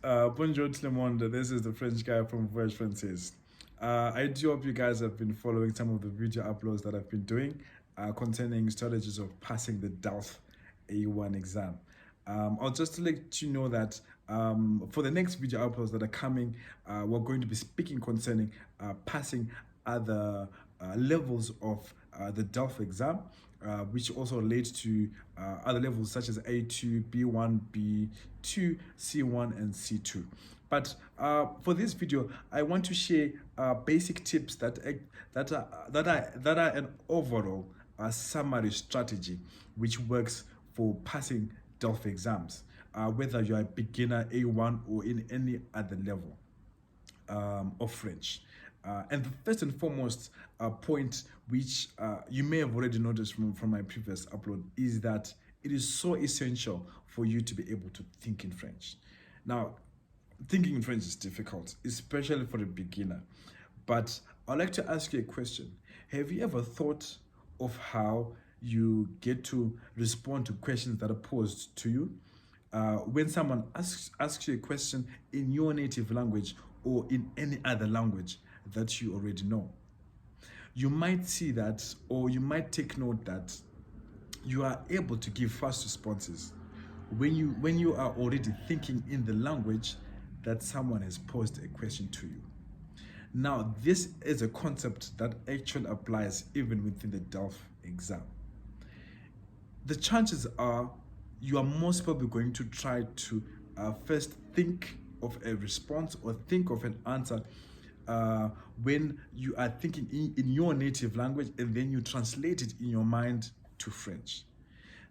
Bonjour tout le monde, this is the French guy from Voyage Francaise. I do hope you guys have been following some of the video uploads that I've been doing concerning strategies of passing the DELF A1 exam. I'll just let you know that for the next video uploads that are coming, we're going to be speaking concerning passing other levels of the DELF exam, which also relate to other levels such as A2, B1, B2, C1, and C2. But for this video, I want to share basic tips that are an overall summary strategy which works for passing DELF exams, whether you are a beginner A1 or in any other level of French. And the first and foremost point, which you may have already noticed from my previous upload, is that it is so essential for you to be able to think in French. Now, thinking in French is difficult, especially for a beginner. But I'd like to ask you a question. Have you ever thought of how you get to respond to questions that are posed to you? When someone asks you a question in your native language or in any other language that you already know, you might see that, or you might take note that you are able to give fast responses when you are already thinking in the language that someone has posed a question to you. Now, this is a concept that actually applies even within the DELF exam. The chances are you are most probably going to try to first think of a response or think of an answer when you are thinking in your native language, and then you translate it in your mind to French.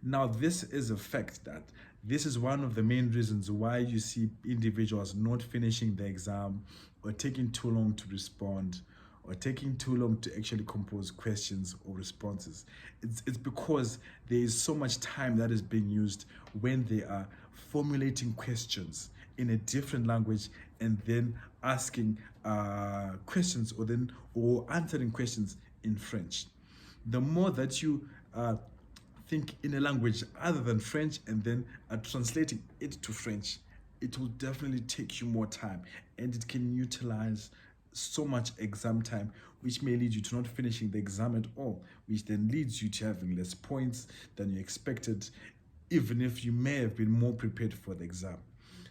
Now, this is a fact that this is one of the main reasons why you see individuals not finishing the exam, or taking too long to respond, or taking too long to actually compose questions or responses. It's because there is so much time that is being used when they are formulating questions in a different language and then asking questions or answering questions in French. The more that you think in a language other than French and then translating it to French, it will definitely take you more time, and it can utilize so much exam time, which may lead you to not finishing the exam at all, which then leads you to having less points than you expected, even if you may have been more prepared for the exam.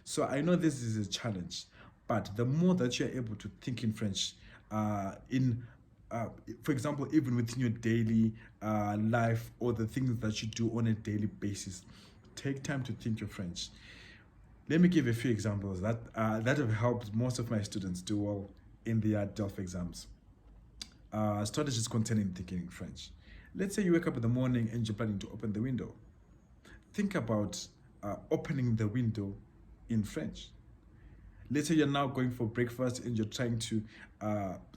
So I know this is a challenge, but the more that you're able to think in French, for example, even within your daily life or the things that you do on a daily basis, take time to think your French. Let me give a few examples that have helped most of my students do well in their DELF exams. Strategies containing thinking in French. Let's say you wake up in the morning and you're planning to open the window. Think about opening the window in French. Let's say you're now going for breakfast and you're trying to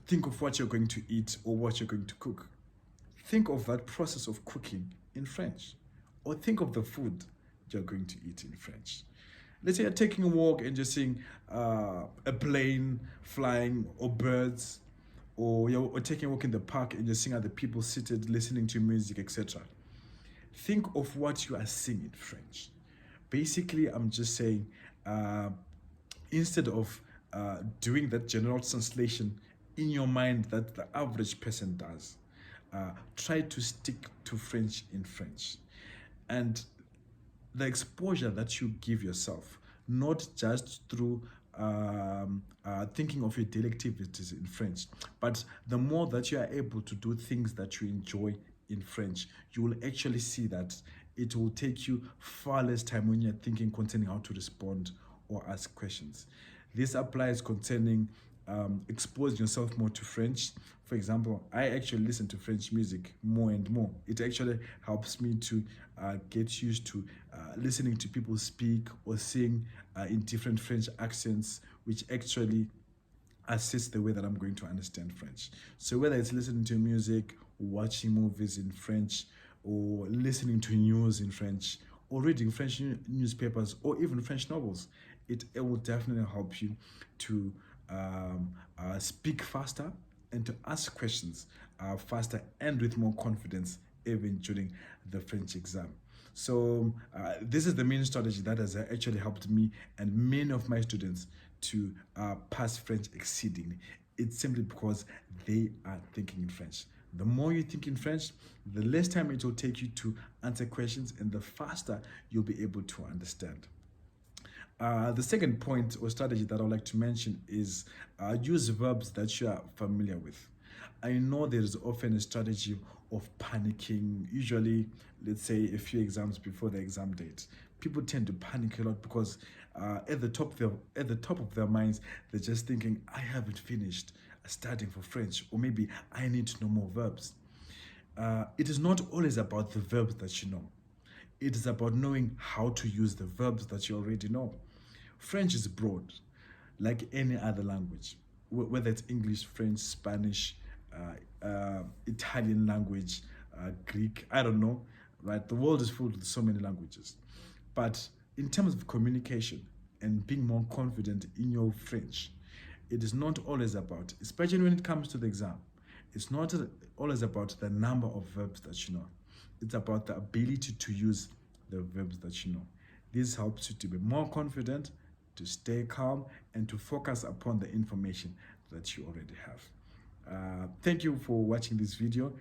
think of what you're going to eat or what you're going to cook. Think of that process of cooking in French, or think of the food you're going to eat in French. Let's say you're taking a walk and you're seeing a plane flying or birds, or you're taking a walk in the park and you're seeing other people seated listening to music, etc. Think of what you are seeing in French. Basically, I'm just saying, instead of doing that general translation in your mind that the average person does, try to stick to French in French. And the exposure that you give yourself, not just through thinking of your daily activities in French, but the more that you are able to do things that you enjoy in French, you will actually see that it will take you far less time when you're thinking concerning how to respond or ask questions. This applies concerning exposing yourself more to French. For example, I actually listen to French music more and more. It actually helps me to get used to listening to people speak or sing in different French accents, which actually assists the way that I'm going to understand French. So whether it's listening to music, watching movies in French, or listening to news in French, or reading French newspapers, or even French novels, it will definitely help you to speak faster and to ask questions faster and with more confidence even during the French exam. So this is the main strategy that has actually helped me and many of my students to pass French exceedingly. It's simply because they are thinking in French. The more you think in French, the less time it will take you to answer questions, and the faster you'll be able to understand. The second point or strategy that I would like to mention is use verbs that you are familiar with. I know there is often a strategy of panicking. Usually, let's say a few exams before the exam date, people tend to panic a lot because at the top of their minds, they're just thinking, "I haven't finished studying for French," or maybe "I need to know more verbs." It is not always about the verbs that you know. It is about knowing how to use the verbs that you already know. French is broad, like any other language, whether it's English, French, Spanish, Italian language, Greek, I don't know, right? The world is full with so many languages. But in terms of communication and being more confident in your French, it is not always about, especially when it comes to the exam, it's not always about the number of verbs that you know. It's about the ability to use the verbs that you know. This helps you to be more confident, to stay calm, and to focus upon the information that you already have. Thank you for watching this video.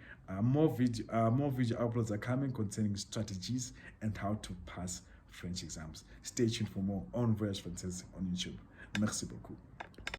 More video uploads are coming concerning strategies and how to pass French exams. Stay tuned for more on Voyage Française on YouTube. Merci beaucoup.